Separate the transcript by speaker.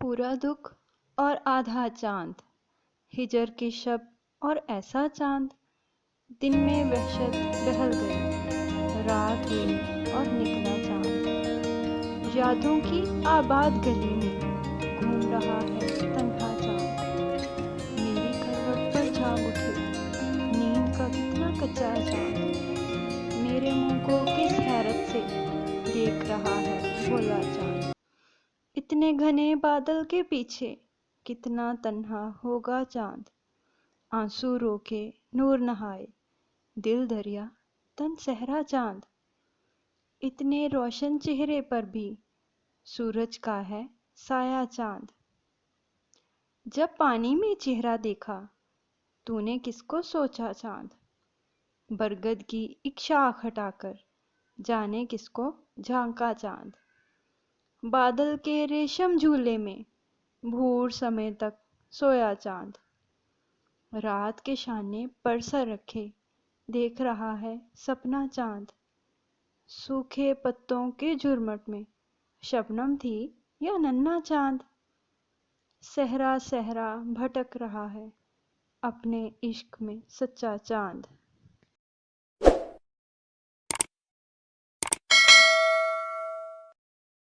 Speaker 1: पूरा दुख और आधा चांद, हिजर के शब्द और ऐसा चांद। दिन में वहशत बहल गई, रात हुई और निकला चांद। यादों की आबाद गली में घूम रहा है तन्हा चांद। मेरी करवट पर जाग उठे नींद का कितना कच्चा चांद। मेरे मुंह को किस हैरत से देख रहा है भोला चांद। इतने घने बादल के पीछे कितना तन्हा होगा चांद। आंसू रोके नूर नहाए, दिल दरिया तन सहरा चांद। इतने रोशन चेहरे पर भी सूरज का है साया चांद। जब पानी में चेहरा देखा तूने किसको सोचा चांद। बरगद की एक शाख हटाकर जाने किसको झांका चांद। बादल के रेशम झूले में भूर समय तक सोया चांद। रात के शाने पर सर रखे देख रहा है सपना चांद। सूखे पत्तों के झुरमुट में शबनम थी या नन्हा चांद। सहरा सहरा भटक रहा है अपने इश्क में सच्चा चांद।